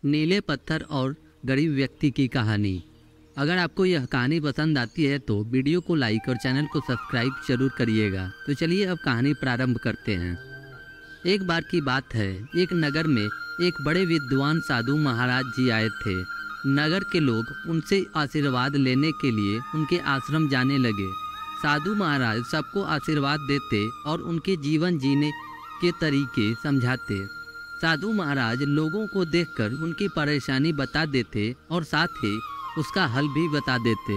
नीले पत्थर और गरीब व्यक्ति की कहानी। अगर आपको यह कहानी पसंद आती है तो वीडियो को लाइक और चैनल को सब्सक्राइब जरूर करिएगा। तो चलिए अब कहानी प्रारंभ करते हैं। एक बार की बात है, एक नगर में एक बड़े विद्वान साधु महाराज जी आए थे। नगर के लोग उनसे आशीर्वाद लेने के लिए उनके आश्रम जाने लगे। साधु महाराज सबको आशीर्वाद देते और उनके जीवन जीने के तरीके समझाते। साधु महाराज लोगों को देखकर उनकी परेशानी बता देते और साथ ही उसका हल भी बता देते।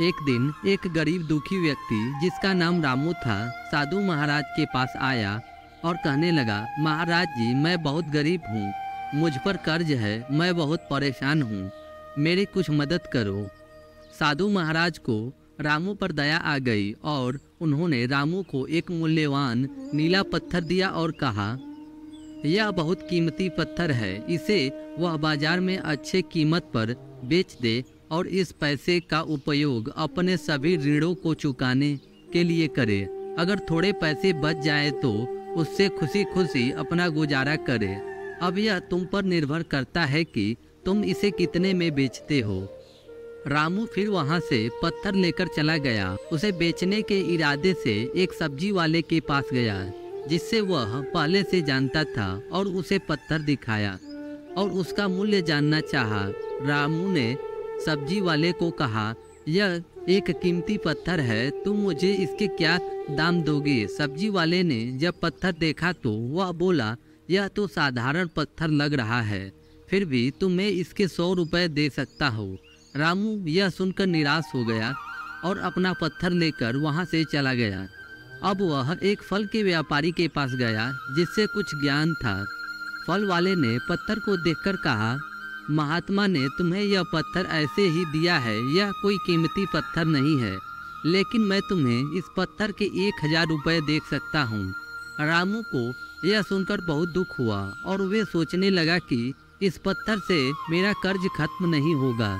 एक दिन एक गरीब दुखी व्यक्ति जिसका नाम रामू था साधु महाराज के पास आया और कहने लगा, महाराज जी, मैं बहुत गरीब हूँ, मुझ पर कर्ज है, मैं बहुत परेशान हूँ, मेरी कुछ मदद करो। साधु महाराज को रामू पर दया आ गई और उन्होंने रामू को एक मूल्यवान नीला पत्थर दिया और कहा, यह बहुत कीमती पत्थर है, इसे वह बाजार में अच्छे कीमत पर बेच दे और इस पैसे का उपयोग अपने सभी ऋणों को चुकाने के लिए करे। अगर थोड़े पैसे बच जाए तो उससे खुशी खुशी अपना गुजारा करे। अब यह तुम पर निर्भर करता है कि तुम इसे कितने में बेचते हो। रामू फिर वहां से पत्थर लेकर चला गया। उसे बेचने के इरादे से एक सब्जी वाले के पास गया जिससे वह पहले से जानता था और उसे पत्थर दिखाया और उसका मूल्य जानना चाहा। रामू ने सब्जी वाले को कहा, यह एक कीमती पत्थर है, तुम मुझे इसके क्या दाम दोगे? सब्जी वाले ने जब पत्थर देखा तो वह बोला, यह तो साधारण पत्थर लग रहा है, फिर भी तुम्हें इसके 100 रुपये दे सकता हो। रामू यह सुनकर निराश हो गया और अपना पत्थर लेकर वहां से चला गया। अब वह एक फल के व्यापारी के पास गया जिससे कुछ ज्ञान था। फल वाले ने पत्थर को देखकर कहा, महात्मा ने तुम्हें यह पत्थर ऐसे ही दिया है, यह कोई कीमती पत्थर नहीं है, लेकिन मैं तुम्हें इस पत्थर के 1000 रुपये दे सकता हूँ। रामू को यह सुनकर बहुत दुख हुआ और वे सोचने लगा कि इस पत्थर से मेरा कर्ज खत्म नहीं होगा।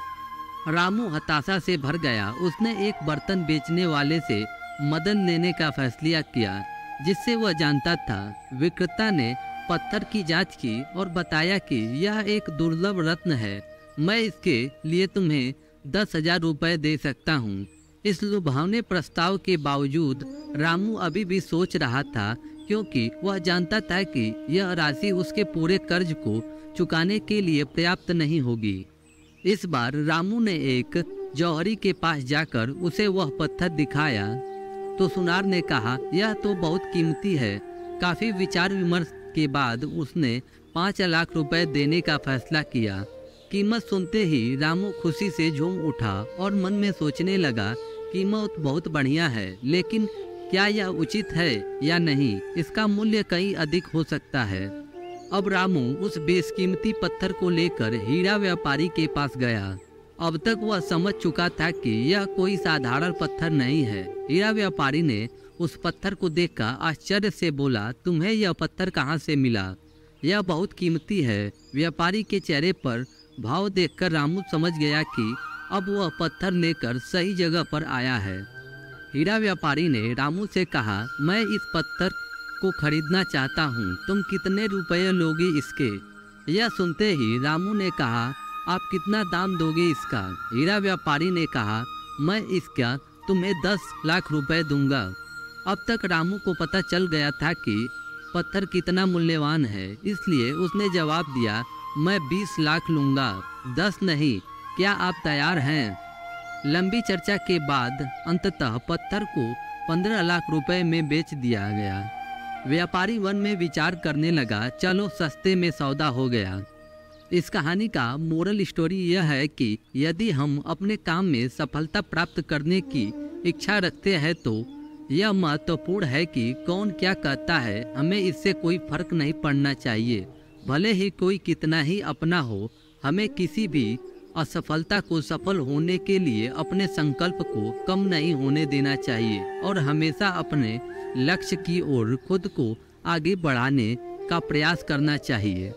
रामू हताशा से भर गया। उसने एक बर्तन बेचने वाले से मदद लेने का फैसला किया जिससे वह जानता था। विक्रेता ने पत्थर की जांच की और बताया कि यह एक दुर्लभ रत्न है, मैं इसके लिए तुम्हें 10,000 रुपये दे सकता हूँ। इस लुभावने प्रस्ताव के बावजूद रामू अभी भी सोच रहा था क्योंकि वह जानता था कि यह राशि उसके पूरे कर्ज को चुकाने के लिए पर्याप्त नहीं होगी। इस बार रामू ने एक जौहरी के पास जाकर उसे वह पत्थर दिखाया तो सुनार ने कहा, यह तो बहुत कीमती है। काफी विचार विमर्श के बाद उसने 5 लाख रुपए देने का फैसला किया। कीमत सुनते ही रामू खुशी से झूम उठा और मन में सोचने लगा, कीमत बहुत बढ़िया है, लेकिन क्या यह उचित है या नहीं? इसका मूल्य कहीं अधिक हो सकता है। अब रामू उस बेशकीमती पत्थर को लेकर हीरा व्यापारी के पास गया। अब तक वह समझ चुका था कि यह कोई साधारण पत्थर नहीं है। हीरा व्यापारी ने उस पत्थर को देखकर आश्चर्य से बोला, तुम्हें यह पत्थर कहाँ से मिला? यह बहुत कीमती है। व्यापारी के चेहरे पर भाव देखकर रामू समझ गया कि अब वह पत्थर लेकर सही जगह पर आया है। हीरा व्यापारी ने रामू से कहा, मैं इस पत्थर को खरीदना चाहता हूँ, तुम कितने रुपये लोगे इसके? यह सुनते ही रामू ने कहा, आप कितना दाम दोगे इसका? हीरा व्यापारी ने कहा, मैं इसका तुम्हें 10 लाख रुपए दूंगा। अब तक रामू को पता चल गया था कि पत्थर कितना मूल्यवान है, इसलिए उसने जवाब दिया, मैं 20 लाख लूंगा, 10 नहीं। क्या आप तैयार हैं? लंबी चर्चा के बाद अंततः पत्थर को 15 लाख रुपए में बेच दिया गया। व्यापारी मन में विचार करने लगा, चलो सस्ते में सौदा हो गया। इस कहानी का मोरल स्टोरी यह है कि यदि हम अपने काम में सफलता प्राप्त करने की इच्छा रखते हैं तो यह महत्वपूर्ण है कि कौन क्या कहता है, हमें इससे कोई फर्क नहीं पड़ना चाहिए। भले ही कोई कितना ही अपना हो, हमें किसी भी असफलता को सफल होने के लिए अपने संकल्प को कम नहीं होने देना चाहिए और हमेशा अपने लक्ष्य की ओर खुद को आगे बढ़ाने का प्रयास करना चाहिए।